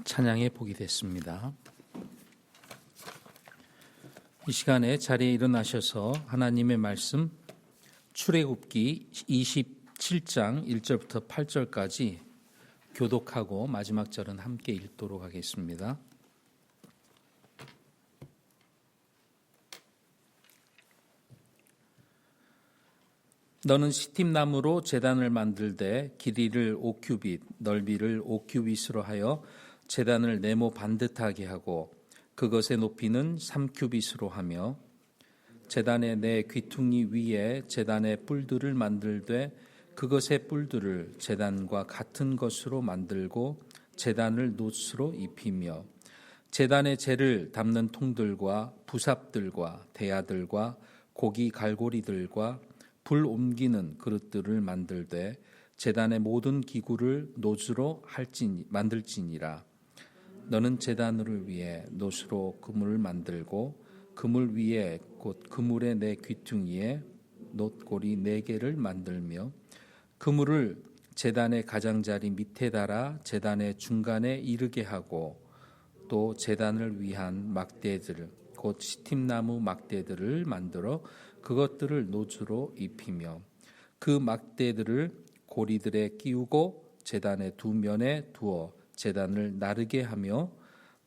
찬양해 보게 됐습니다. 이 시간에 자리에 일어나셔서 하나님의 말씀 출애굽기 27장 1절부터 8절까지 교독하고 마지막 절은 함께 읽도록 하겠습니다. 너는 시팀나무로 제단을 만들되 길이를 5규빗, 넓이를 5규빗으로 하여 제단을 네모 반듯하게 하고 그것의 높이는 3규빗으로 하며 제단의 네 귀퉁이 위에 제단의 뿔들을 만들되 그것의 뿔들을 제단과 같은 것으로 만들고 제단을 놋으로 입히며 제단의 재를 담는 통들과 부삽들과 대야들과 고기 갈고리들과 불 옮기는 그릇들을 만들되 제단의 모든 기구를 놋으로 만들지니라. 너는 제단을 위해 놋으로 그물을 만들고 그물 위에 곧 그물의 네 귀퉁이에 놋고리 4개를 만들며 그물을 제단의 가장자리 밑에 달아 제단의 중간에 이르게 하고 또 제단을 위한 막대들 곧 시팀나무 막대들을 만들어 그것들을 놋으로 입히며 그 막대들을 고리들에 끼우고 제단의 두 면에 두어 제단을 나르게 하며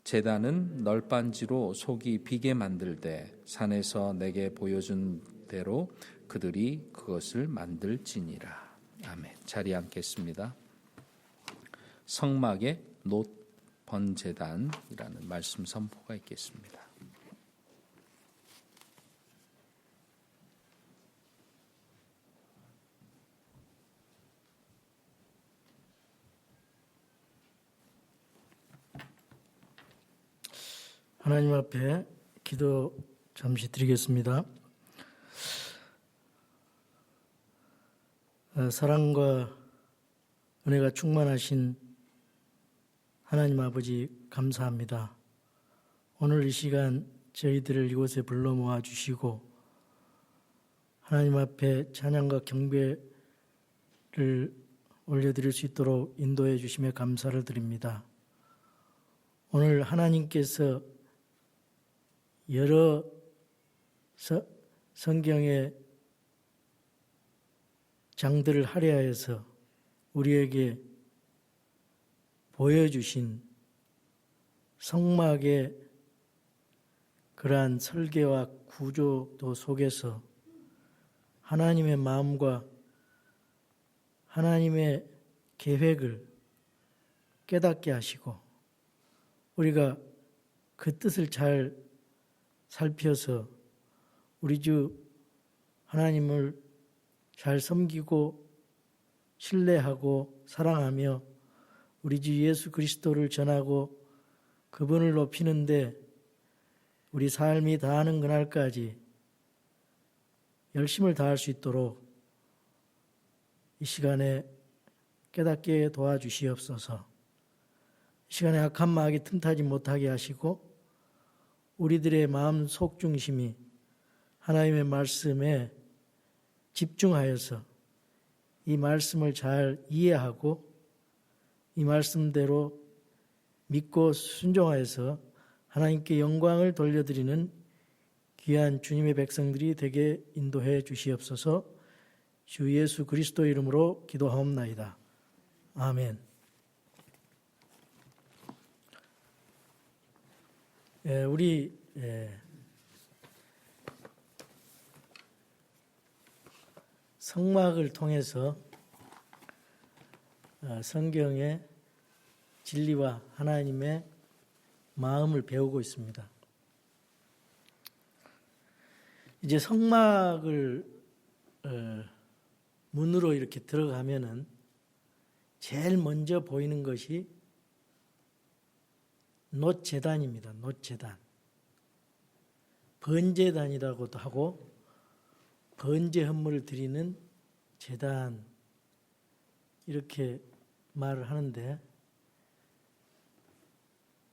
제단은 널빤지로 속이 비게 만들되 산에서 내게 보여준 대로 그들이 그것을 만들지니라. 아멘. 자리에 앉겠습니다. 성막에 놋 번제단이라는 말씀 선포가 있겠습니다. 하나님 앞에 기도 잠시 드리겠습니다. 사랑과 은혜가 충만하신 하나님 아버지 감사합니다. 오늘 이 시간 저희들을 이곳에 불러 모아 주시고 하나님 앞에 찬양과 경배를 올려드릴 수 있도록 인도해 주심에 감사를 드립니다. 오늘 하나님께서 여러 성경의 장들을 할애하여서 우리에게 보여주신 성막의 그러한 설계와 구조도 속에서 하나님의 마음과 하나님의 계획을 깨닫게 하시고 우리가 그 뜻을 잘 살펴서 우리 주 하나님을 잘 섬기고 신뢰하고 사랑하며 우리 주 예수 그리스도를 전하고 그분을 높이는데 우리 삶이 다하는 그날까지 열심을 다할 수 있도록 이 시간에 깨닫게 도와주시옵소서. 이 시간에 악한 마귀 틈타지 못하게 하시고 우리들의 마음 속중심이 하나님의 말씀에 집중하여서 이 말씀을 잘 이해하고 이 말씀대로 믿고 순종하여서 하나님께 영광을 돌려드리는 귀한 주님의 백성들이 되게 인도해 주시옵소서. 주 예수 그리스도 이름으로 기도하옵나이다. 아멘. 우리 성막을 통해서 성경의 진리와 하나님의 마음을 배우고 있습니다. 이제 성막을 문으로 이렇게 들어가면은 제일 먼저 보이는 것이 놋제단입니다. 놋제단. 번제단이라고도 하고 번제 헌물을 드리는 제단 이렇게 말을 하는데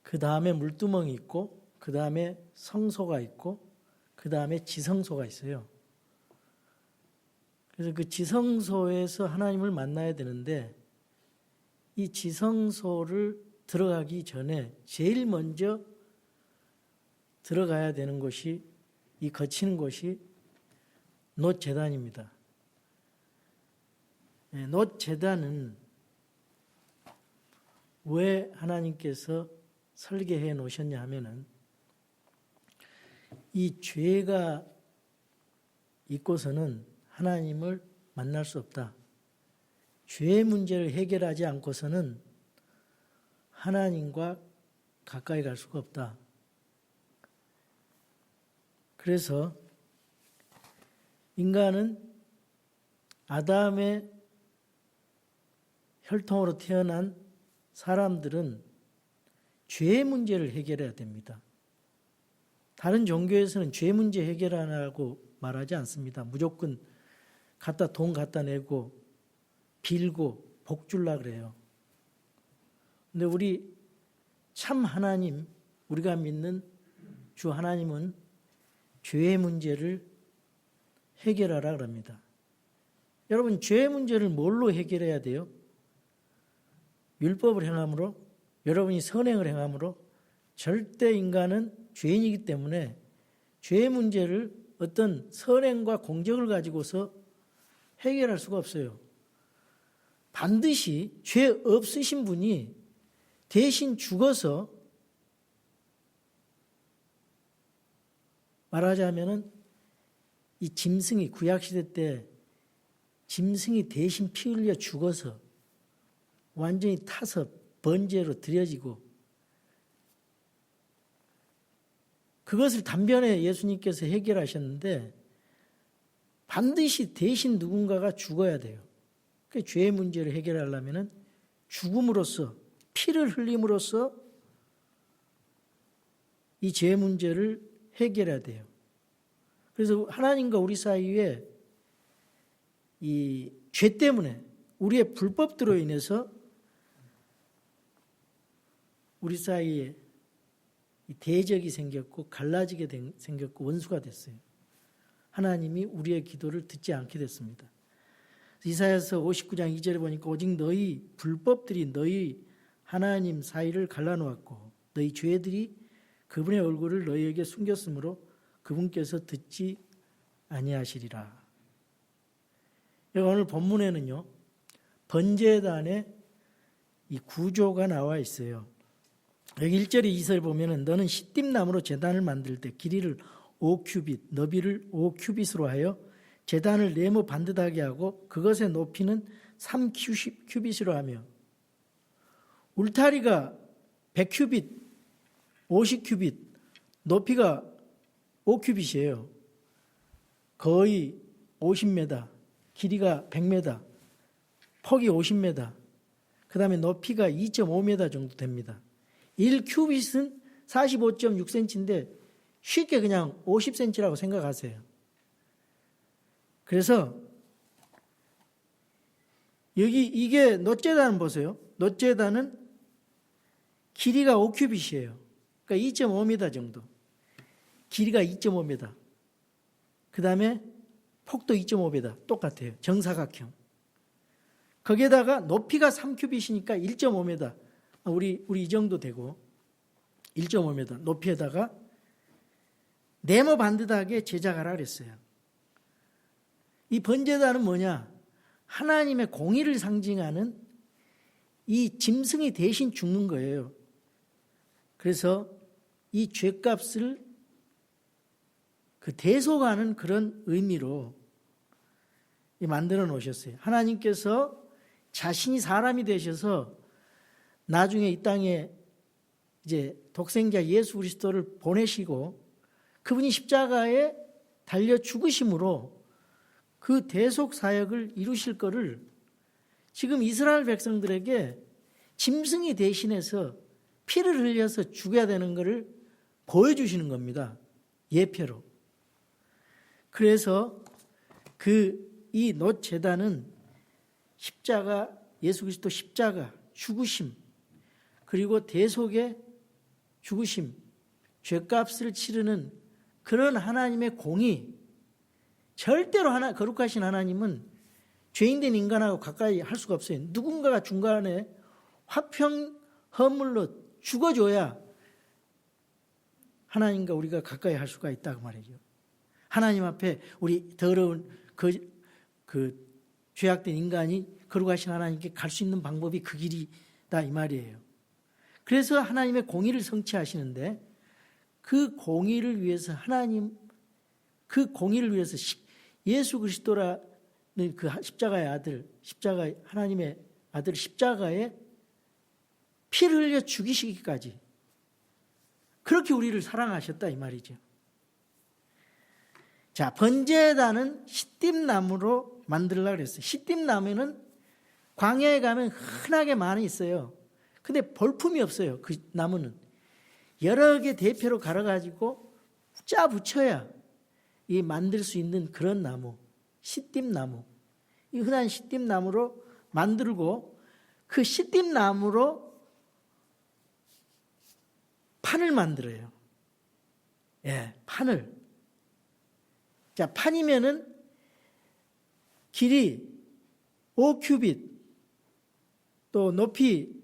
그 다음에 물두멍이 있고 그 다음에 성소가 있고 그 다음에 지성소가 있어요. 그래서 그 지성소에서 하나님을 만나야 되는데 이 지성소를 들어가기 전에 제일 먼저 들어가야 되는 곳이, 이 거치는 곳이 놋제단입니다. 놋제단은 왜 하나님께서 설계해 놓으셨냐 하면은, 이 죄가 있고서는 하나님을 만날 수 없다. 죄의 문제를 해결하지 않고서는 하나님과 가까이 갈 수가 없다. 그래서 인간은 아담의 혈통으로 태어난 사람들은 죄의 문제를 해결해야 됩니다. 다른 종교에서는 죄 문제 해결하라고 말하지 않습니다. 무조건 돈 갖다 내고 빌고 복 줄라 그래요. 근데 우리 참 하나님, 우리가 믿는 주 하나님은 죄의 문제를 해결하라 그럽니다. 여러분, 죄의 문제를 뭘로 해결해야 돼요? 율법을 행함으로, 여러분이 선행을 행함으로? 절대 인간은 죄인이기 때문에 죄의 문제를 어떤 선행과 공적을 가지고서 해결할 수가 없어요. 반드시 죄 없으신 분이 대신 죽어서, 말하자면은 이 짐승이, 구약시대 때 짐승이 대신 피 흘려 죽어서 완전히 타서 번제로 드려지고, 그것을 단번에 예수님께서 해결하셨는데 반드시 대신 누군가가 죽어야 돼요. 그 죄의 문제를 해결하려면 죽음으로써, 피를 흘림으로써 이 죄의 문제를 해결해야 돼요. 그래서 하나님과 우리 사이에 이 죄 때문에, 우리의 불법들로 인해서 우리 사이에 대적이 생겼고 갈라지게 생겼고 원수가 됐어요. 하나님이 우리의 기도를 듣지 않게 됐습니다. 이사야서 59장 2절에 보니까 오직 너희 불법들이 너희 하나님 사이를 갈라놓았고 너희 죄들이 그분의 얼굴을 너희에게 숨겼으므로 그분께서 듣지 아니하시리라. 오늘 본문에는요, 번제단의 이 구조가 나와 있어요. 여기 1절에 2절에 보면은 너는 시띠나무로 제단을 만들 때 길이를 5규빗, 너비를 5규빗으로 하여 제단을 네모 반듯하게 하고 그것의 높이는 3규빗으로 하며 울타리가 100규빗, 50규빗, 높이가 5규빗이에요. 거의 50m, 길이가 100m, 폭이 50m, 그 다음에 높이가 2.5m 정도 됩니다. 1규빗은 45.6cm인데 쉽게 그냥 50cm라고 생각하세요. 그래서 여기 이게 놋제단 보세요. 놋제단은 길이가 5규빗이에요. 그러니까 2.5m 정도. 길이가 2.5m. 그 다음에 폭도 2.5m. 똑같아요. 정사각형. 거기에다가 높이가 3규빗이니까 1.5m. 우리 이 정도 되고 1.5m 높이에다가 네모 반듯하게 제작하라 그랬어요. 이 번제단은 뭐냐? 하나님의 공의를 상징하는 이 짐승이 대신 죽는 거예요. 그래서 이 죄값을 그 대속하는 그런 의미로 만들어 놓으셨어요. 하나님께서 자신이 사람이 되셔서 나중에 이 땅에 이제 독생자 예수 그리스도를 보내시고 그분이 십자가에 달려 죽으심으로 그 대속 사역을 이루실 거를 지금 이스라엘 백성들에게 짐승이 대신해서 피를 흘려서 죽여야 되는 것을 보여주시는 겁니다. 예표로. 그래서 이 놋제단은 십자가, 예수 그리스도 십자가, 죽으심, 그리고 대속의 죽으심, 죄값을 치르는 그런 하나님의 공의, 절대로 거룩하신 하나님은 죄인된 인간하고 가까이 할 수가 없어요. 누군가가 중간에 화평 허물로 죽어줘야 하나님과 우리가 가까이 할 수가 있다고 말이죠. 하나님 앞에 우리 더러운 그 죄악된 인간이 거룩하신 하나님께 갈 수 있는 방법이 그 길이다 이 말이에요. 그래서 하나님의 공의를 성취하시는데 그 공의를 위해서 예수 그리스도라는 그 십자가의 아들, 하나님의 아들 십자가에 피를 흘려 죽이시기까지 그렇게 우리를 사랑하셨다 이 말이죠. 자, 번제단은 시띠나무로 만들려고 그랬어요. 시띠나무는 광야에 가면 흔하게 많이 있어요. 근데 볼품이 없어요. 그 나무는 여러 개 대표로 갈아가지고 짜 붙여야 이 만들 수 있는 그런 나무, 시띠나무. 이 흔한 시띠나무로 만들고 그 시띠나무로 판을 만들어요. 예, 판을. 자, 판이면은 길이 5큐빗 또 높이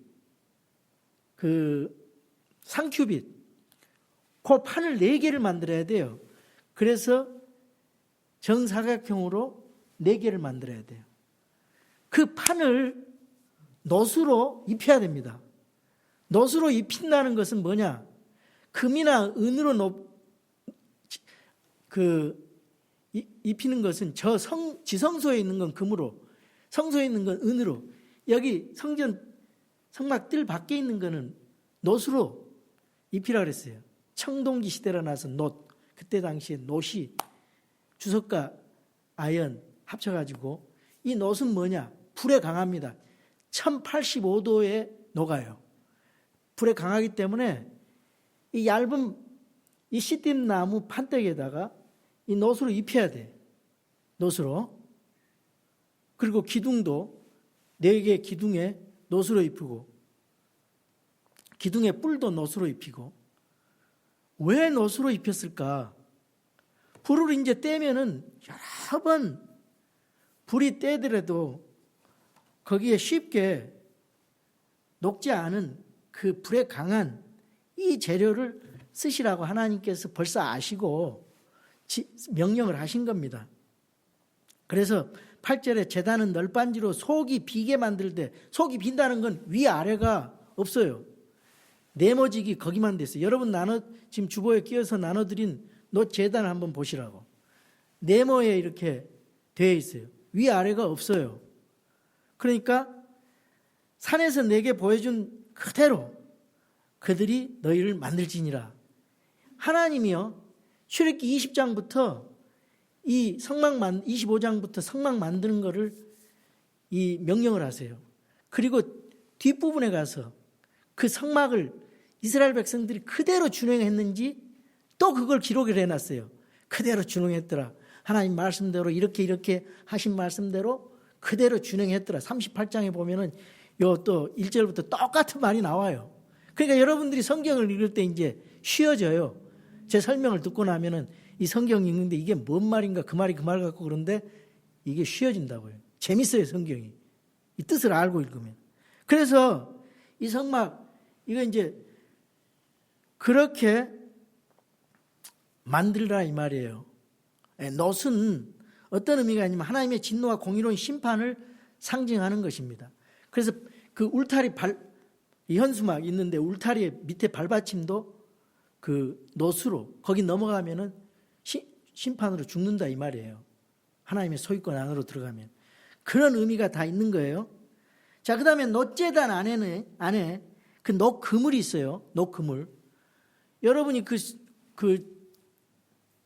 3큐빗 그 판을 4개를 만들어야 돼요. 그래서 정사각형으로 4개를 만들어야 돼요. 그 판을 놋으로 입혀야 됩니다. 놋으로 입힌다는 것은 뭐냐? 금이나 은으로 입히는 것은 지성소에 있는 건 금으로, 성소에 있는 건 은으로, 여기 성막 뜰 밖에 있는 거는 놋으로 입히라 그랬어요. 청동기 시대라 나서 놋, 그때 당시에 놋이 주석과 아연 합쳐가지고 이 놋은 뭐냐? 불에 강합니다. 1085도에 녹아요. 불에 강하기 때문에 이 얇은 이 시띠나무 판때기에다가 이 놋으로 입혀야 돼. 놋으로. 그리고 기둥도 4개 기둥에 놋으로 입히고 기둥에 뿔도 놋으로 입히고. 왜 놋으로 입혔을까? 불을 이제 떼면은 여러 번 불이 떼더라도 거기에 쉽게 녹지 않은 그 불에 강한 이 재료를 쓰시라고 하나님께서 벌써 아시고 명령을 하신 겁니다. 그래서 8절에 제단은 널빤지로 속이 비게 만들 때, 속이 빈다는 건 위아래가 없어요. 네모지기 거기만 됐어요. 여러분 지금 주보에 끼워서 나눠드린 놋 제단을 한번 보시라고. 네모에 이렇게 되어 있어요. 위아래가 없어요. 그러니까 산에서 내게 보여준 그대로 그들이 너희를 만들지니라. 하나님이요, 출애굽기 20장부터 이 성막 25장부터 성막 만드는 거를 이 명령을 하세요. 그리고 뒷부분에 가서 그 성막을 이스라엘 백성들이 그대로 준행했는지 또 그걸 기록을 해놨어요. 그대로 준행했더라. 하나님 말씀대로 이렇게 하신 말씀대로 그대로 준행했더라. 38장에 보면은 요 또 1절부터 똑같은 말이 나와요. 그러니까 여러분들이 성경을 읽을 때 이제 쉬워져요. 제 설명을 듣고 나면은 이 성경 읽는데 이게 뭔 말인가, 그 말이 그 말 같고 그런데 이게 쉬워진다고요. 재밌어요, 성경이. 이 뜻을 알고 읽으면. 그래서 이 성막, 이거 이제 그렇게 만들라 이 말이에요. 놋은 어떤 의미가 있냐면 하나님의 진노와 공의로운 심판을 상징하는 것입니다. 그래서 그 울타리 이 현수막 있는데 울타리 밑에 발받침도 그 놋으로 거기 넘어가면은 심판으로 죽는다 이 말이에요. 하나님의 소유권 안으로 들어가면. 그런 의미가 다 있는 거예요. 자, 그 다음에 놋제단 안에 그 놋 그물이 있어요. 놋 그물. 여러분이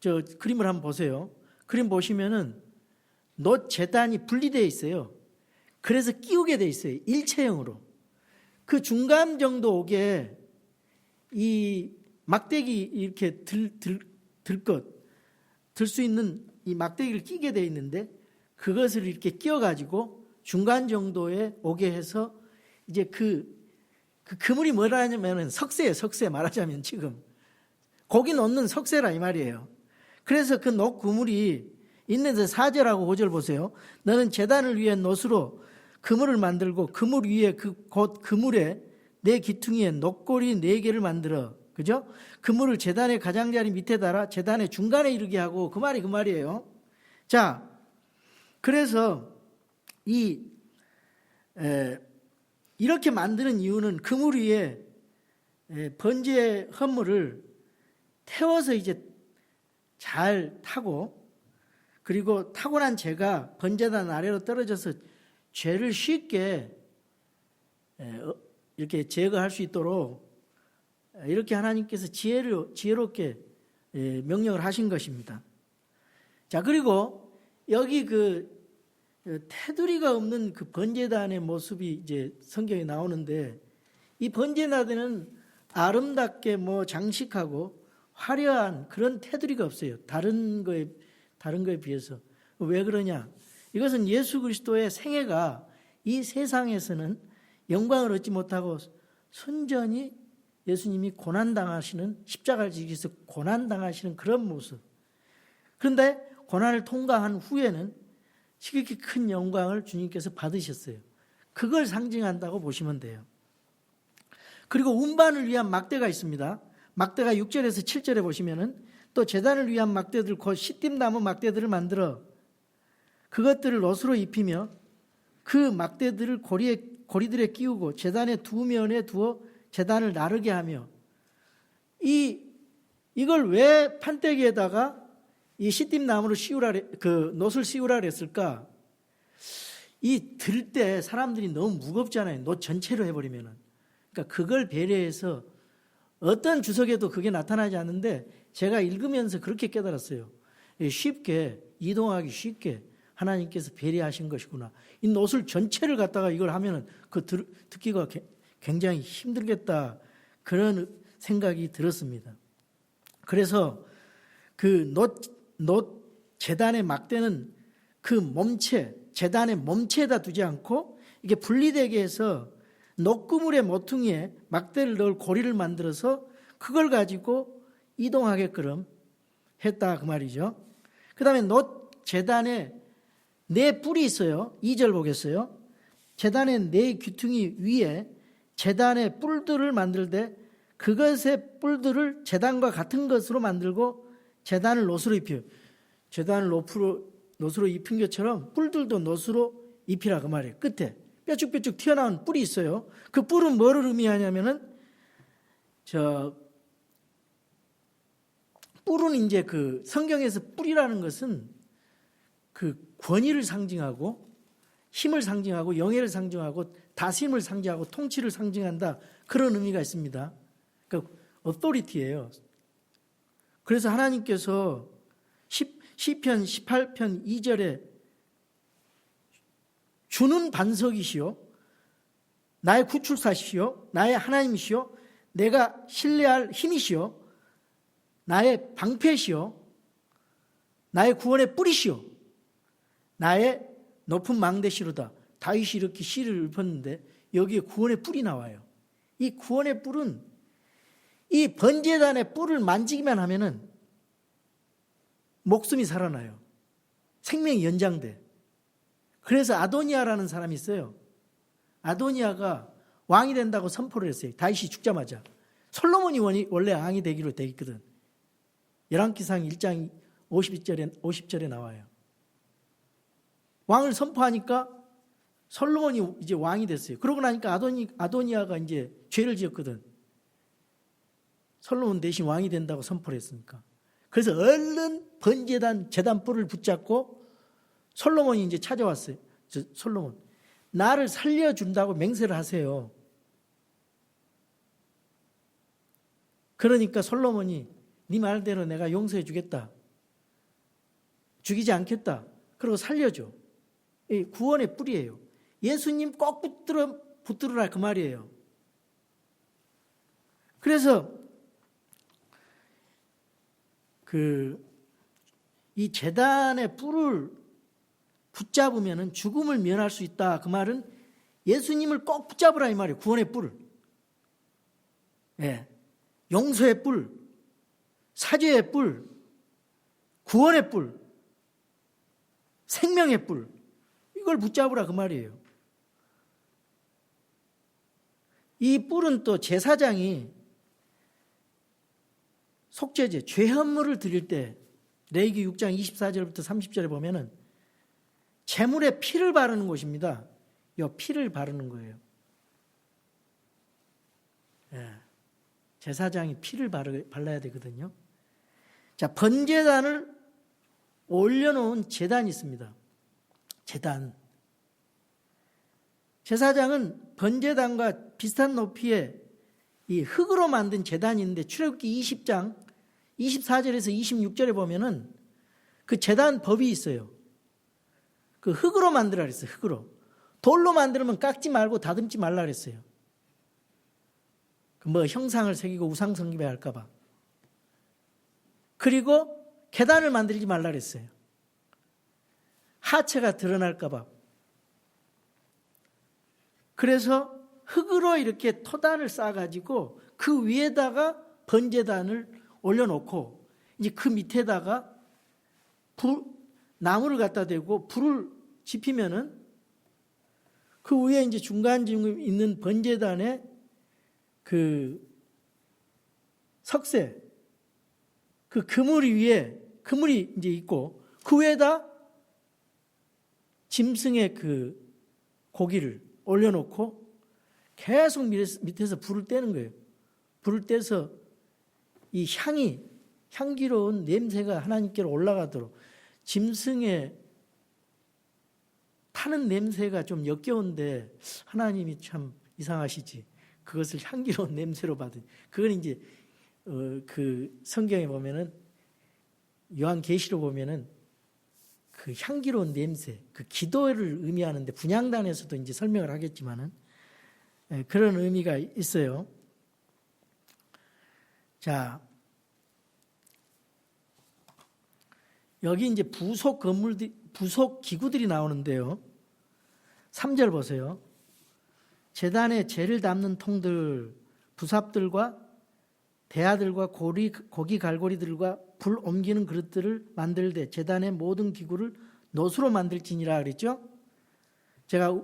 저 그림을 한번 보세요. 그림 보시면은 놋 제단이 분리되어 있어요. 그래서 끼우게 돼 있어요. 일체형으로. 그 중간 정도 오게 이 막대기 이렇게 들 수 있는 이 막대기를 끼게 돼 있는데 그것을 이렇게 끼워가지고 중간 정도에 오게 해서 이제 그 그물이 뭐라냐면은 석쇠예요. 석쇠 말하자면 지금. 고기 넣는 석쇠라 이 말이에요. 그래서 그 놋 그물이 있는데 4절하고 5절 보세요. 너는 제단을 위해 놋으로 그물을 만들고 그물 위에 곧 그물에 내 기퉁이에 녹고리 4개를 만들어, 그죠? 그물을 제단의 가장자리 밑에 달아 제단의 중간에 이르게 하고, 그 말이에요. 자, 그래서 이렇게 만드는 이유는 그물 위에 번제 헌물을 태워서 이제 잘 타고, 그리고 타고난 죄가 번제단 아래로 떨어져서 죄를 쉽게 이렇게 제거할 수 있도록 이렇게 하나님께서 지혜롭게 명령을 하신 것입니다. 자, 그리고 여기 그 테두리가 없는 그 번제단의 모습이 이제 성경에 나오는데, 이 번제단에는 아름답게 뭐 장식하고 화려한 그런 테두리가 없어요. 다른 거에 비해서. 왜 그러냐? 이것은 예수 그리스도의 생애가 이 세상에서는 영광을 얻지 못하고 순전히 예수님이 고난당하시는, 십자가를 지기서 고난당하시는 그런 모습. 그런데 고난을 통과한 후에는 지극히 큰 영광을 주님께서 받으셨어요. 그걸 상징한다고 보시면 돼요. 그리고 운반을 위한 막대가 있습니다. 막대가 6절에서 7절에 보시면은 또 제단을 위한 막대들, 곧 시띠나무 막대들을 만들어 그것들을 놋으로 입히며 그 막대들을 고리들에 끼우고 제단의 두 면에 두어 제단을 나르게 하며, 이걸 왜 판때기에다가 이 시띠나무를 놋을 씌우라 그랬을까? 이 들 때 사람들이 너무 무겁잖아요. 놋 전체로 해버리면은. 그러니까 그걸 배려해서, 어떤 주석에도 그게 나타나지 않는데 제가 읽으면서 그렇게 깨달았어요. 쉽게 이동하기 쉽게 하나님께서 배려하신 것이구나. 이 놋을 전체를 갖다가 이걸 하면은 그 듣기가 굉장히 힘들겠다, 그런 생각이 들었습니다. 그래서 그 놋 제단의 막대는 그 몸체, 제단의 몸체에다 두지 않고 이게 분리되게 해서 놋그물의 모퉁이에 막대를 넣을 고리를 만들어서 그걸 가지고 이동하게끔 했다, 그 말이죠. 그 다음에 놋 제단에 4뿔이 있어요. 2절 보겠어요. 제단의 4 귀퉁이 위에 제단의 뿔들을 만들되 그것의 뿔들을 제단과 같은 것으로 만들고 제단을 놋으로 입혀요. 제단을 놋으로 입힌 것처럼 뿔들도 놋으로 입히라, 그 말이에요. 끝에 뾰족뾰족 튀어나온 뿔이 있어요. 그 뿔은 뭐를 의미하냐면은, 뿔은 이제 그 성경에서 뿔이라는 것은 그 권위를 상징하고 힘을 상징하고 영예를 상징하고 다스림을 상징하고 통치를 상징한다, 그런 의미가 있습니다. 그러니까 어토리티예요. 그래서 하나님께서 시편 18편 2절에 주는 반석이시오, 나의 구출사시오, 나의 하나님이시오, 내가 신뢰할 힘이시오, 나의 방패시오, 나의 구원의 뿌리시오, 나의 높은 망대시로다. 다윗이 이렇게 시를 읊었는데 여기에 구원의 뿔이 나와요. 이 구원의 뿔은 이 번제단의 뿔을 만지기만 하면은 목숨이 살아나요. 생명이 연장돼. 그래서 아도니아라는 사람이 있어요. 아도니아가 왕이 된다고 선포를 했어요. 다윗이 죽자마자. 솔로몬이 원래 왕이 되기로 돼 있거든. 열왕기상 1장 50절에 나와요. 왕을 선포하니까 솔로몬이 이제 왕이 됐어요. 그러고 나니까 아도니아가 이제 죄를 지었거든. 솔로몬 대신 왕이 된다고 선포를 했으니까. 그래서 얼른 번제단 제단 뿔을 붙잡고 솔로몬이 이제 찾아왔어요. 솔로몬, 나를 살려준다고 맹세를 하세요. 그러니까 솔로몬이 네 말대로 내가 용서해 주겠다, 죽이지 않겠다, 그리고 살려줘. 이 구원의 뿔이에요. 예수님 꼭 붙들어라, 그 말이에요. 그래서 이 제단의 뿔을 붙잡으면 죽음을 면할 수 있다, 그 말은 예수님을 꼭 붙잡으라, 이 말이에요. 구원의 뿔을. 예. 용서의 뿔, 사죄의 뿔, 구원의 뿔, 생명의 뿔, 이걸 붙잡으라, 그 말이에요. 이 뿔은 또 제사장이 속죄제, 죄헌물을 드릴 때 레위기 6장 24절부터 30절에 보면은 제물에 피를 바르는 곳입니다. 이 피를 바르는 거예요. 예, 제사장이 피를 발라야 되거든요. 자, 번제단을 올려놓은 제단이 있습니다. 제단. 제사장은 번제단과 비슷한 높이의 이 흙으로 만든 제단이 있는데 출애굽기 20장 24절에서 26절에 보면은 그 제단 법이 있어요. 그 흙으로 만들라 그랬어요. 흙으로. 돌로 만들면 깎지 말고 다듬지 말라 그랬어요. 뭐 형상을 새기고 우상 숭배 할까 봐. 그리고 계단을 만들지 말라 그랬어요. 하체가 드러날까 봐. 그래서 흙으로 이렇게 토단을 쌓아가지고 그 위에다가 번제단을 올려놓고 이제 그 밑에다가 나무를 갖다 대고 불을 지피면은 그 위에 이제 중간중간 있는 번제단에 그 석쇠, 그 그물 위에 그물이 이제 있고 그 위에다 짐승의 그 고기를 올려놓고 계속 밑에서 불을 떼는 거예요. 불을 떼서 이 향기로운 냄새가 하나님께로 올라가도록 짐승의 타는 냄새가 좀 역겨운데 하나님이 참 이상하시지. 그것을 향기로운 냄새로 받은. 그건 이제 그 성경에 보면은 요한계시록 보면은 그 향기로운 냄새, 그 기도를 의미하는데 분향단에서도 이제 설명을 하겠지만은 그런 의미가 있어요. 자, 여기 이제 부속 기구들이 나오는데요. 3절 보세요. 제단에 재를 담는 통들, 부삽들과 대야들과 고기 갈고리들과 불 옮기는 그릇들을 만들되 제단의 모든 기구를 노수로 만들지니라 그랬죠. 제가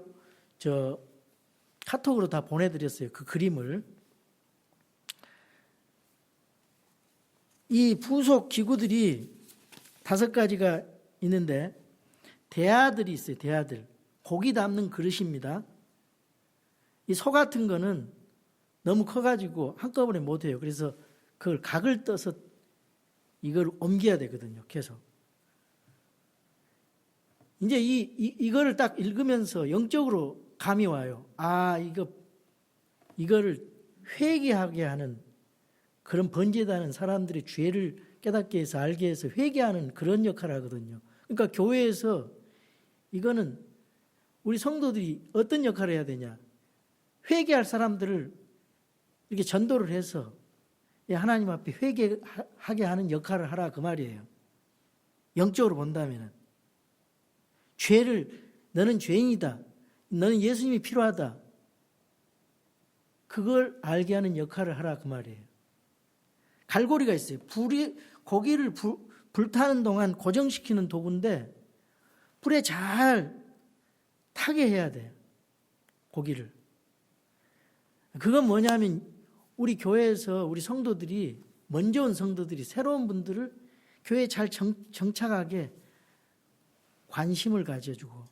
카톡으로 다 보내드렸어요. 그 그림을. 이 부속 기구들이 5가지가 있는데 대야들이 있어요. 대야들. 고기 담는 그릇입니다. 이 소 같은 거는 너무 커가지고 한꺼번에 못해요. 그래서 그걸 각을 떠서 이걸 옮겨야 되거든요. 계속. 이제 이거를 딱 읽으면서 영적으로 감이 와요. 아, 이거를 회개하게 하는 그런 번제단은 사람들의 죄를 깨닫게 해서 알게 해서 회개하는 그런 역할을 하거든요. 그러니까 교회에서 이거는 우리 성도들이 어떤 역할을 해야 되냐. 회개할 사람들을 이렇게 전도를 해서 하나님 앞에 회개하게 하는 역할을 하라 그 말이에요. 영적으로 본다면은. 너는 죄인이다. 너는 예수님이 필요하다. 그걸 알게 하는 역할을 하라 그 말이에요. 갈고리가 있어요. 고기를 불타는 동안 고정시키는 도구인데 불에 잘 타게 해야 돼요. 고기를. 그건 뭐냐면 우리 교회에서 우리 성도들이 먼저 온 성도들이 새로운 분들을 교회에 잘 정착하게 관심을 가져주고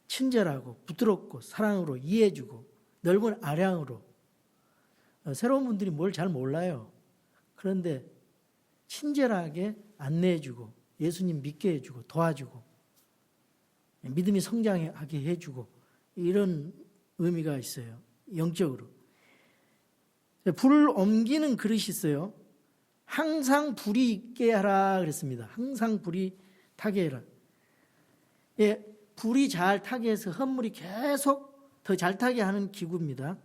친절하고 부드럽고 사랑으로 이해해주고 넓은 아량으로 새로운 분들이 뭘 잘 몰라요. 그런데 친절하게 안내해주고 예수님 믿게 해주고 도와주고 믿음이 성장하게 해주고 이런 의미가 있어요. 영적으로. 불을 옮기는 그릇이 있어요. 항상 불이 있게 하라 그랬습니다. 항상 불이 타게 해라. 예, 불이 잘 타게 해서 헌물이 계속 더 잘 타게 하는 기구입니다.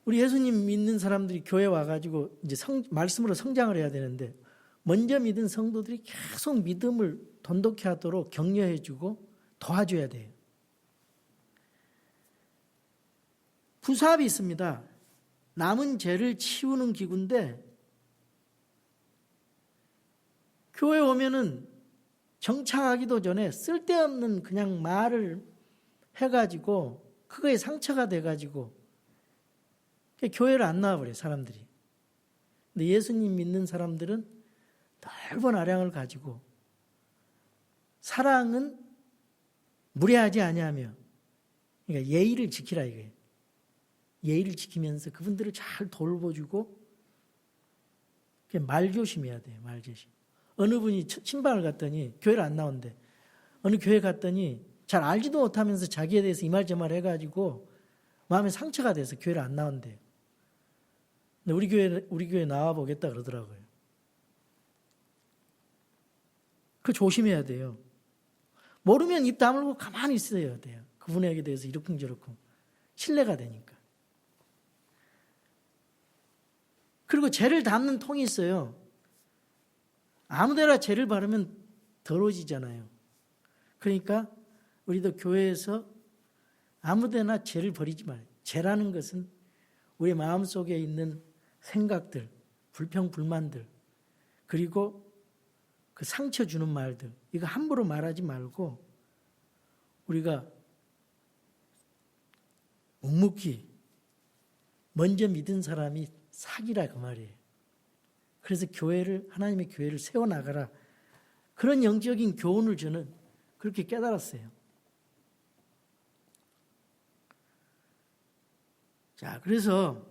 우리 예수님 믿는 사람들이 교회 와가지고 이제 말씀으로 성장을 해야 되는데 먼저 믿은 성도들이 계속 믿음을 돈독히 하도록 격려해주고 도와줘야 돼요. 부삽이 있습니다. 남은 죄를 치우는 기구인데 교회 오면은 정착하기도 전에 쓸데없는 그냥 말을 해가지고 그거에 상처가 돼가지고 교회를 안 나와버려요, 사람들이. 근데 예수님 믿는 사람들은 넓은 아량을 가지고 사랑은 무례하지 아니하며, 그러니까 예의를 지키라 이거예요. 예의를 지키면서 그분들을 잘 돌보주고 말조심해야 돼요. 말조심. 어느 분이 신방을 갔더니 교회를 안 나온대. 어느 교회 갔더니 잘 알지도 못하면서 자기에 대해서 이 말 저 말 해가지고 마음에 상처가 돼서 교회를 안 나온대요. 근데 우리 교회 나와 보겠다 그러더라고요. 그 조심해야 돼요. 모르면 입 다물고 가만히 있어야 돼요. 그분에게 대해서 이러쿵저러쿵 신뢰가 되니까. 그리고 죄를 담는 통이 있어요. 아무데나 죄를 바르면 더러워지잖아요. 그러니까 우리도 교회에서 아무데나 죄를 버리지 말아요. 죄라는 것은 우리 마음속에 있는 생각들, 불평, 불만들, 그리고 그 상처 주는 말들, 이거 함부로 말하지 말고 우리가 묵묵히 먼저 믿은 사람이 사기라 그 말이에요. 그래서 하나님의 교회를 세워나가라. 그런 영적인 교훈을 저는 그렇게 깨달았어요. 자, 그래서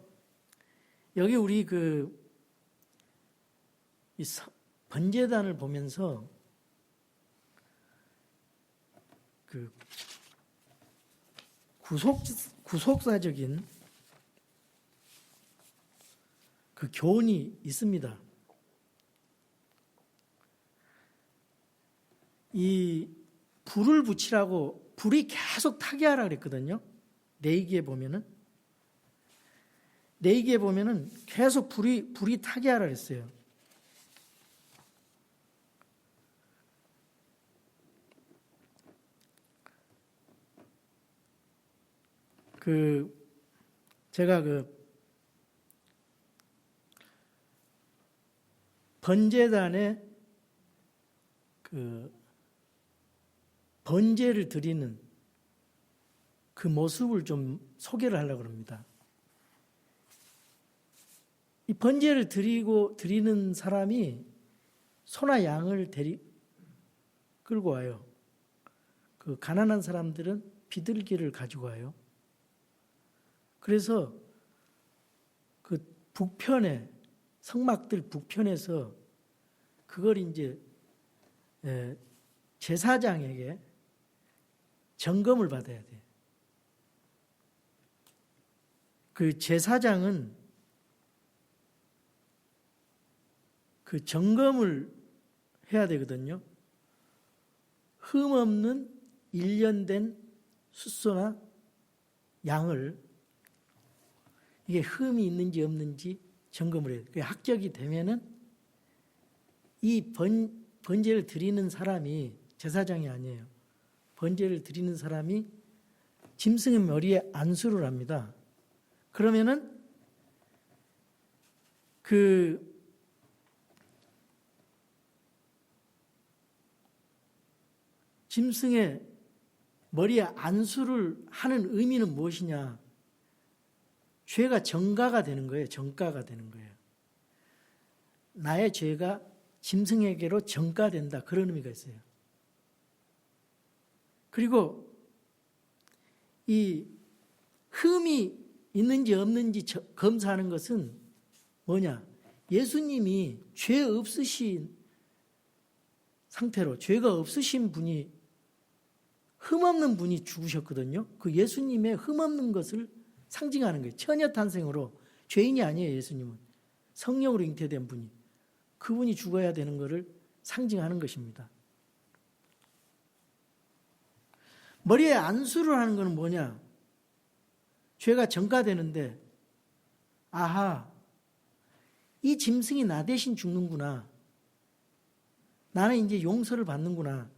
여기 우리 이 번제단을 보면서 구속사적인 그 교훈이 있습니다. 이 불을 붙이라고, 불이 계속 타게 하라 그랬거든요. 레위기에 보면은 계속 불이 타게 하라 그랬어요. 제가 번제단에 번제를 드리는 그 모습을 좀 소개를 하려고 합니다. 이 번제를 드리는 사람이 소나 양을 끌고 와요. 그 가난한 사람들은 비둘기를 가지고 와요. 그래서 그 북편에, 성막들 북편에서 그걸 이제 제사장에게 점검을 받아야 돼요. 그 제사장은 그 점검을 해야 되거든요. 흠 없는 1년 된 숫소나 양을, 이게 흠이 있는지 없는지 점검을 해요. 그게 합격이 되면은 이 번제를 드리는 사람이, 제사장이 아니에요. 번제를 드리는 사람이 짐승의 머리에 안수를 합니다. 그러면은 그 짐승의 머리에 안수를 하는 의미는 무엇이냐? 죄가 정가가 되는 거예요. 정가가 되는 거예요. 나의 죄가 짐승에게로 정가된다. 그런 의미가 있어요. 그리고 이 흠이 있는지 없는지 검사하는 것은 뭐냐? 예수님이 죄 없으신 상태로, 죄가 없으신 분이, 흠 없는 분이 죽으셨거든요. 그 예수님의 흠 없는 것을 상징하는 거예요. 처녀 탄생으로, 죄인이 아니에요. 예수님은 성령으로 잉태된 분이, 그분이 죽어야 되는 것을 상징하는 것입니다. 머리에 안수를 하는 것은 뭐냐? 죄가 정가되는데, 아하, 이 짐승이 나 대신 죽는구나, 나는 이제 용서를 받는구나,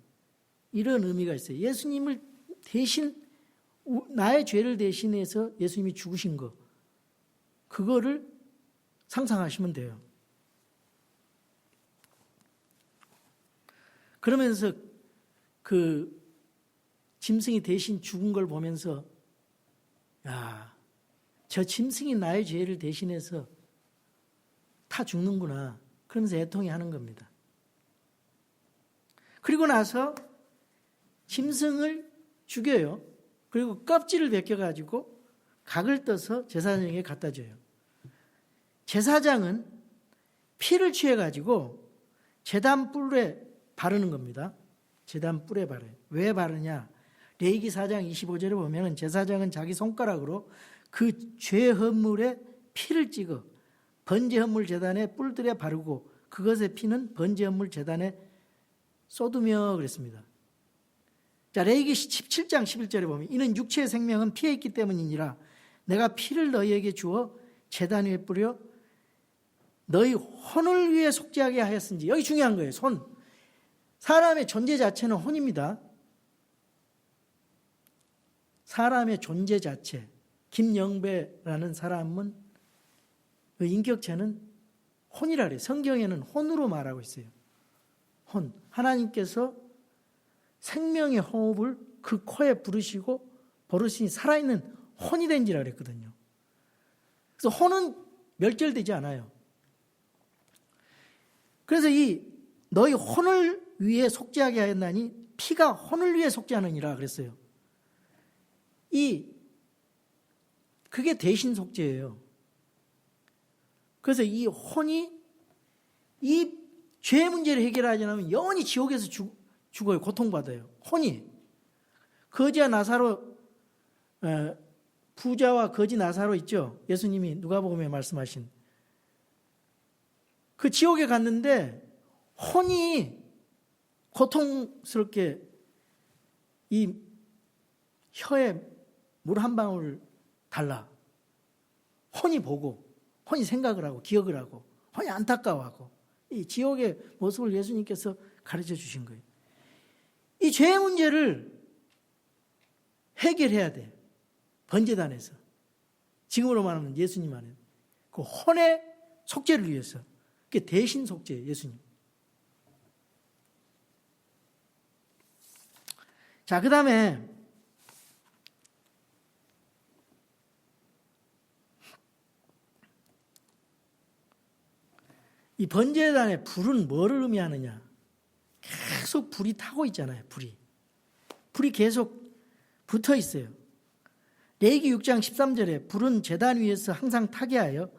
이런 의미가 있어요. 예수님을 대신, 나의 죄를 대신해서 예수님이 죽으신 거, 그거를 상상하시면 돼요. 그러면서 그 짐승이 대신 죽은 걸 보면서 야, 저 짐승이 나의 죄를 대신해서 다 죽는구나. 그러면서 애통해 하는 겁니다. 그리고 나서 짐승을 죽여요. 그리고 껍질을 벗겨가지고 각을 떠서 제사장에게 갖다 줘요. 제사장은 피를 취해가지고 제단 뿔에 바르는 겁니다. 제단 뿔에 바르요. 왜 바르냐? 레위기 4장 25절에 보면 제사장은 자기 손가락으로 그 죄 헌물에 피를 찍어 번제 헌물 제단의 뿔들에 바르고 그것의 피는 번제 헌물 제단에 쏟으며 그랬습니다. 자, 레위기 17장 11절에 보면 이는 육체의 생명은 피에 있기 때문이니라 내가 피를 너희에게 주어 제단 위에 뿌려 너희 혼을 위해 속죄하게 하였은지. 여기 중요한 거예요. 손. 사람의 존재 자체는 혼입니다. 사람의 존재 자체. 김영배라는 사람은 그 인격체는 혼이라 그래요. 성경에는 혼으로 말하고 있어요. 혼. 하나님께서 생명의 호흡을 그 코에 부르시고 버릇이 살아있는 혼이 된지라 그랬거든요. 그래서 혼은 멸절되지 않아요. 그래서 이 너희 혼을 위해 속죄하게 하였나니 피가 혼을 위해 속죄하느니라 그랬어요. 그게 대신 속죄예요. 그래서 이 혼이 이 죄 문제를 해결하지 않으면 영원히 지옥에서 죽어요. 고통받아요. 혼이. 거지와 나사로, 부자와 거지 나사로 있죠. 예수님이 누가복음에 말씀하신. 그 지옥에 갔는데 혼이 고통스럽게 이 혀에 물 한 방울 달라. 혼이 보고, 혼이 생각을 하고, 기억을 하고, 혼이 안타까워하고, 이 지옥의 모습을 예수님께서 가르쳐 주신 거예요. 이 죄의 문제를 해결해야 돼. 번제단에서. 지금으로 말하면 예수님 안에. 그 혼의 속죄를 위해서. 그게 대신 속죄예요, 예수님. 자, 그 다음에 이 번제단의 불은 뭐를 의미하느냐? 계속 불이 타고 있잖아요. 불이 계속 붙어 있어요. 레위기 6장 13절에 불은 제단 위에서 항상 타게 하여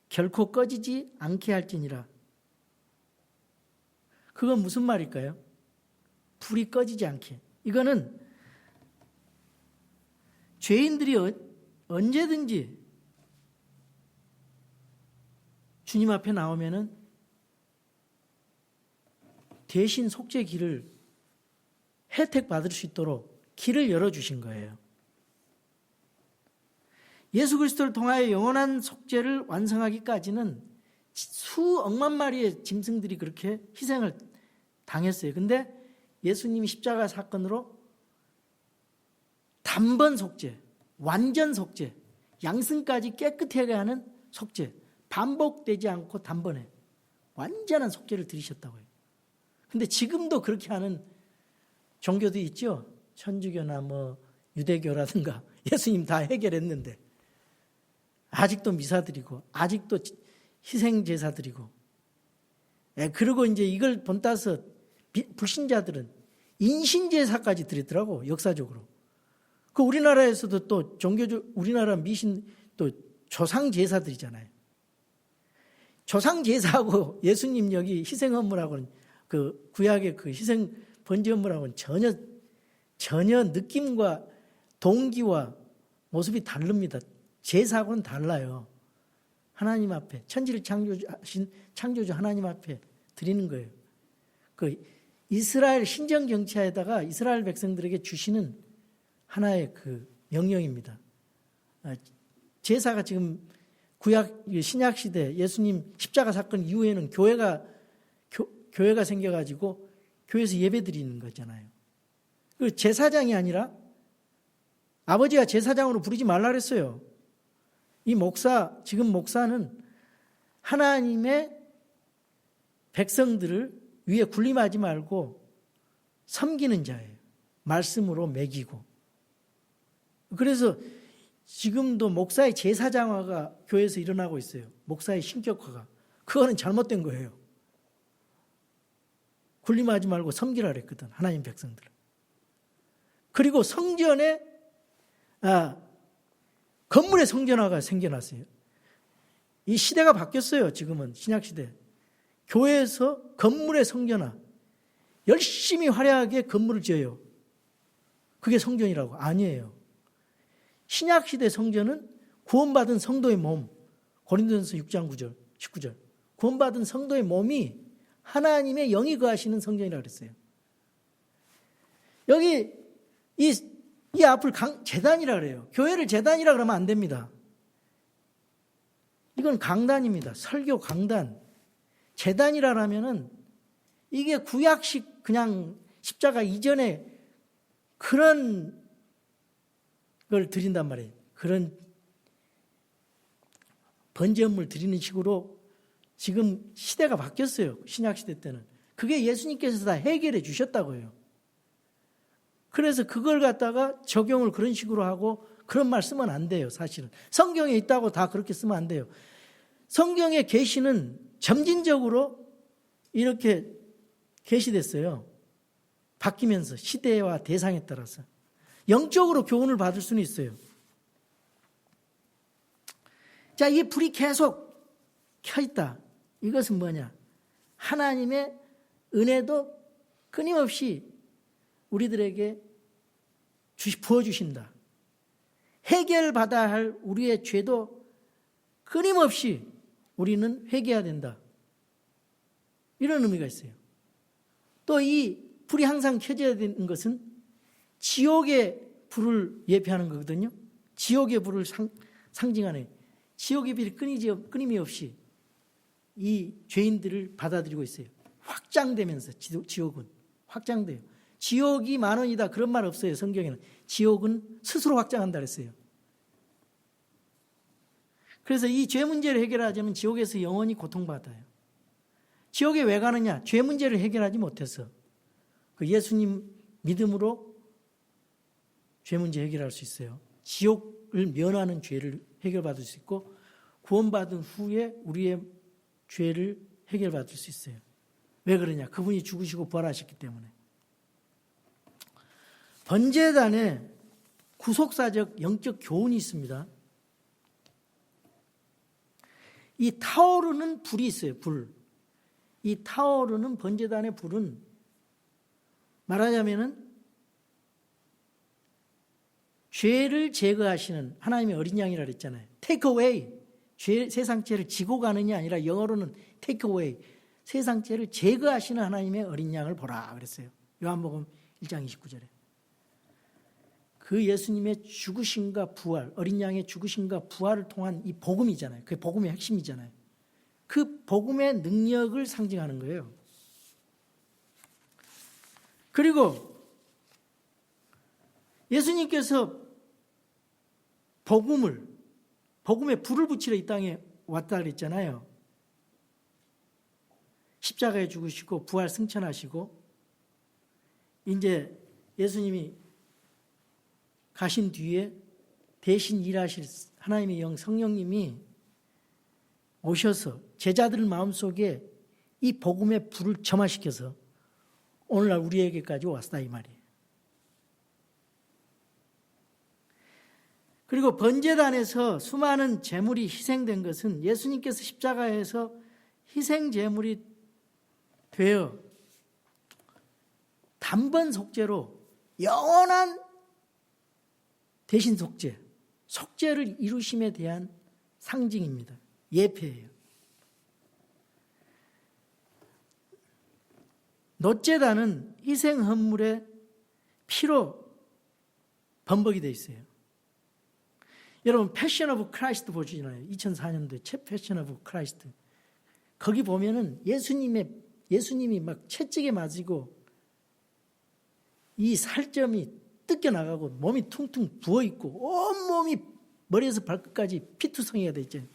결코 꺼지지 않게 할지니라. 그건 무슨 말일까요? 불이 꺼지지 않게. 이거는 죄인들이 언제든지 주님 앞에 나오면은 대신 속죄 길을 혜택받을 수 있도록 길을 열어주신 거예요. 예수 그리스도를 통하여 영원한 속죄를 완성하기까지는 수억만 마리의 짐승들이 그렇게 희생을 당했어요. 근데 예수님이 십자가 사건으로 단번 속죄, 완전 속죄, 양승까지 깨끗하게 하는 속죄, 반복되지 않고 단번에 완전한 속죄를 들이셨다고요. 근데 지금도 그렇게 하는 종교도 있죠. 천주교나 유대교라든가 예수님 다 해결했는데 아직도 미사 드리고 아직도 희생 제사 드리고 그리고 이제 이걸 본따서 불신자들은 인신 제사까지 드리더라고. 역사적으로. 그 우리나라에서도 또 우리나라 미신 또 조상 제사들이잖아요. 조상 제사하고 예수님 여기 희생 헌물하고는 그 구약의 그 희생 번제 헌물하고는 전혀 느낌과 동기와 모습이 다릅니다. 제사하고는 달라요. 하나님 앞에 천지를 창조하신 창조주 하나님 앞에 드리는 거예요. 그 이스라엘 신정 경차에다가 이스라엘 백성들에게 주시는 하나의 그 명령입니다. 제사가 지금 구약 신약 시대 예수님 십자가 사건 이후에는 교회가 생겨가지고 교회에서 예배 드리는 거잖아요. 그 제사장이 아니라 아버지가 제사장으로 부르지 말라 그랬어요. 지금 목사는 하나님의 백성들을 위에 군림하지 말고 섬기는 자예요. 말씀으로 먹이고. 그래서 지금도 목사의 제사장화가 교회에서 일어나고 있어요. 목사의 신격화가. 그거는 잘못된 거예요. 군림하지 말고 섬기라 그랬거든, 하나님 백성들. 그리고 성전에 건물의 성전화가 생겨났어요. 이 시대가 바뀌었어요. 지금은 신약시대. 교회에서 건물의 성전화, 열심히 화려하게 건물을 지어요. 그게 성전이라고? 아니에요. 신약시대 성전은 구원받은 성도의 몸, 고린도전서 6장 9절, 19절. 구원받은 성도의 몸이 하나님의 영이 거하시는 성전이라고 그랬어요. 여기 이 앞을 제단이라 그래요. 교회를 제단이라 그러면 안 됩니다. 이건 강단입니다. 설교 강단. 제단이라 하면은 이게 구약식 그냥 십자가 이전에 그런 걸 드린단 말이에요. 그런 번제물 드리는 식으로 지금 시대가 바뀌었어요. 신약시대 때는. 그게 예수님께서 다 해결해 주셨다고요. 그래서 그걸 갖다가 적용을 그런 식으로 하고 그런 말 쓰면 안 돼요. 사실은. 성경에 있다고 다 그렇게 쓰면 안 돼요. 성경의 계시는 점진적으로 이렇게 계시됐어요. 바뀌면서 시대와 대상에 따라서. 영적으로 교훈을 받을 수는 있어요. 자, 이 불이 계속 켜있다. 이것은 뭐냐? 하나님의 은혜도 끊임없이 우리들에게 부어주신다. 해결받아야 할 우리의 죄도 끊임없이 우리는 회개해야 된다. 이런 의미가 있어요. 또 이 불이 항상 켜져야 되는 것은 지옥의 불을 예표하는 거거든요. 지옥의 불을 상징하는, 지옥의 불이 끊임이 없이 이 죄인들을 받아들이고 있어요. 확장되면서 지옥은 확장돼요. 지옥이 만원이다 그런 말 없어요. 성경에는. 지옥은 스스로 확장한다 그랬어요. 그래서 이 죄 문제를 해결하자면 지옥에서 영원히 고통받아요. 지옥에 왜 가느냐? 죄 문제를 해결하지 못해서. 그 예수님 믿음으로 죄 문제 해결할 수 있어요. 지옥을 면하는 죄를 해결받을 수 있고 구원받은 후에 우리의 죄를 해결받을 수 있어요. 왜 그러냐? 그분이 죽으시고 부활하셨기 때문에. 번제단에 구속사적 영적 교훈이 있습니다. 이 타오르는 불이 있어요. 불. 이 타오르는 번제단의 불은 말하자면은 죄를 제거하시는 하나님의 어린 양이라 그랬잖아요. Take away. 세상 죄를 지고 가느냐 아니라 영어로는 take away. 세상 죄를 제거하시는 하나님의 어린 양을 보라 그랬어요. 요한복음 1장 29절에. 그 예수님의 죽으심과 부활, 어린 양의 죽으심과 부활을 통한 이 복음이잖아요. 그게 복음의 핵심이잖아요. 그 복음의 능력을 상징하는 거예요. 그리고 예수님께서 복음에 불을 붙이러 이 땅에 왔다 그랬잖아요. 십자가에 죽으시고 부활 승천하시고 이제 예수님이 가신 뒤에 대신 일하실 하나님의 영 성령님이 오셔서 제자들 마음속에 이 복음의 불을 점화시켜서 오늘날 우리에게까지 왔다 이 말이에요. 그리고 번제단에서 수많은 제물이 희생된 것은 예수님께서 십자가에서 희생 제물이 되어 단번 속죄로 영원한 대신 속죄를 이루심에 대한 상징입니다. 예표예요. 놋제단은 희생 헌물의 피로 범벅이 되어 있어요. 여러분 패션 오브 크라이스트 보시잖아요. 2004년도에 책 패션 오브 크라이스트. 거기 보면은 예수님이 막 채찍에 맞고 이 살점이 뜯겨나가고 몸이 퉁퉁 부어있고 온몸이 머리에서 발끝까지 피투성이가 되어 있잖아요.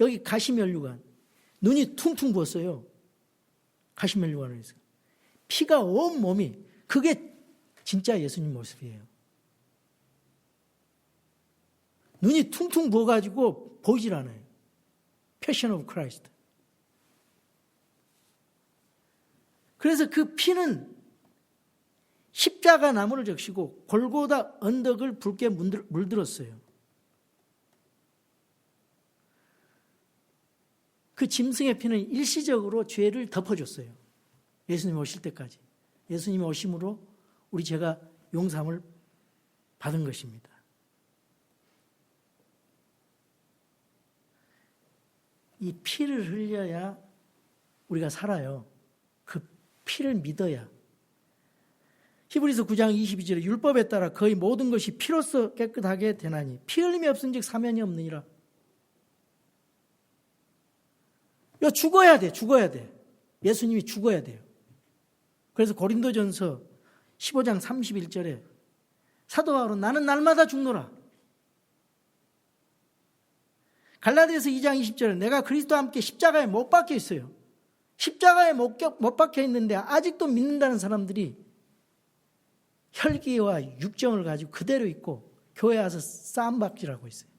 여기 가시면류관, 눈이 퉁퉁 부었어요. 가시면류관을 해서. 피가 온몸이, 그게 진짜 예수님 모습이에요. 눈이 퉁퉁 부어가지고 보이질 않아요. 패션 오브 크라이스트. 그래서 그 피는 십자가 나무를 적시고 골고다 언덕을 붉게 물들었어요. 그 짐승의 피는 일시적으로 죄를 덮어줬어요. 예수님 오실 때까지. 예수님이 오심으로 우리 죄가 용서함을 받은 것입니다. 이 피를 흘려야 우리가 살아요. 그 피를 믿어야. 히브리서 9장 22절에 율법에 따라 거의 모든 것이 피로써 깨끗하게 되나니 피 흘림이 없은즉 사면이 없느니라. 이거 죽어야 돼. 죽어야 돼. 예수님이 죽어야 돼요. 그래서 고린도전서 15장 31절에 사도 바울은 나는 날마다 죽노라. 갈라디아서 2장 20절에 내가 그리스도와 함께 십자가에 못 박혀 있어요. 십자가에 못 박혀 있는데 아직도 믿는다는 사람들이 혈기와 육정을 가지고 그대로 있고 교회 와서 싸움박질하고 있어요.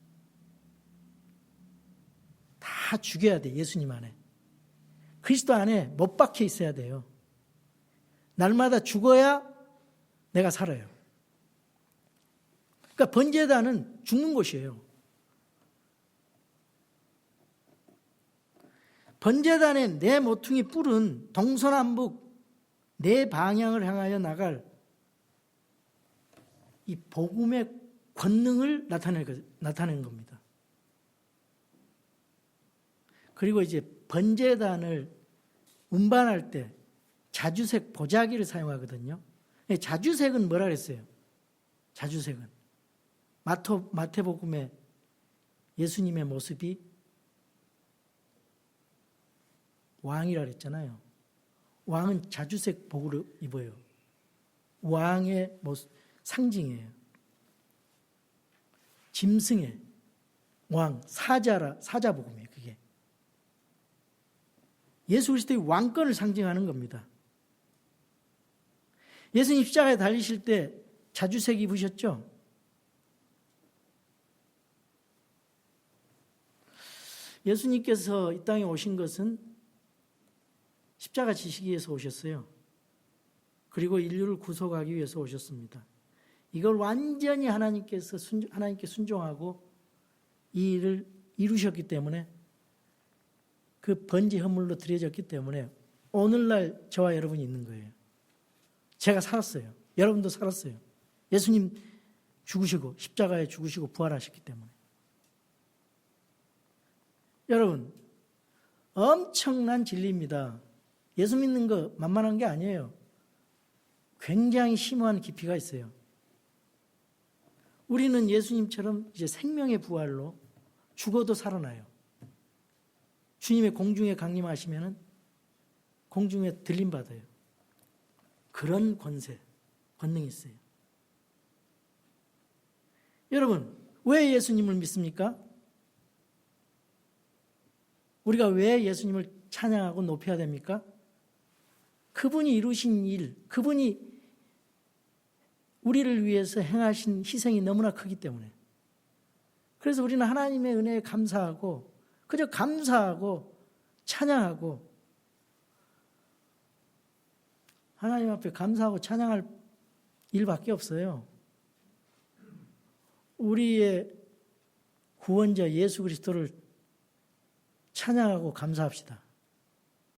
다 죽여야 돼. 예수님 안에. 그리스도 안에 못 박혀 있어야 돼요. 날마다 죽어야 내가 살아요. 그러니까 번제단은 죽는 곳이에요. 번제단의 네 모퉁이 뿔은 동서남북 네 방향을 향하여 나갈 이 복음의 권능을 나타내는 겁니다. 그리고 이제 번제단을 운반할 때 자주색 보자기를 사용하거든요. 자주색은 뭐라 그랬어요? 자주색은 마태복음의 예수님의 모습이 왕이라 그랬잖아요. 왕은 자주색 복을 입어요. 왕의 모습, 상징이에요. 짐승의 왕, 사자복음이에요. 그게 예수 그리스도의 왕권을 상징하는 겁니다. 예수님 십자가에 달리실 때 자주색 입으셨죠? 예수님께서 이 땅에 오신 것은 십자가 지시기 위해서 오셨어요. 그리고 인류를 구속하기 위해서 오셨습니다. 이걸 완전히 하나님께 순종하고 이 일을 이루셨기 때문에 그 번제 헌물로 드려졌기 때문에 오늘날 저와 여러분이 있는 거예요. 제가 살았어요. 여러분도 살았어요. 예수님 죽으시고 십자가에 죽으시고 부활하셨기 때문에. 여러분, 엄청난 진리입니다. 예수 믿는 거 만만한 게 아니에요. 굉장히 심오한 깊이가 있어요. 우리는 예수님처럼 이제 생명의 부활로 죽어도 살아나요. 주님의 공중에 강림하시면은 공중에 들림 받아요. 그런 권능이 있어요. 여러분, 왜 예수님을 믿습니까? 우리가 왜 예수님을 찬양하고 높여야 됩니까? 그분이 이루신 일, 그분이 우리를 위해서 행하신 희생이 너무나 크기 때문에. 그래서 우리는 하나님의 은혜에 감사하고 그저 감사하고 찬양하고 하나님 앞에 감사하고 찬양할 일밖에 없어요. 우리의 구원자 예수 그리스도를 찬양하고 감사합시다.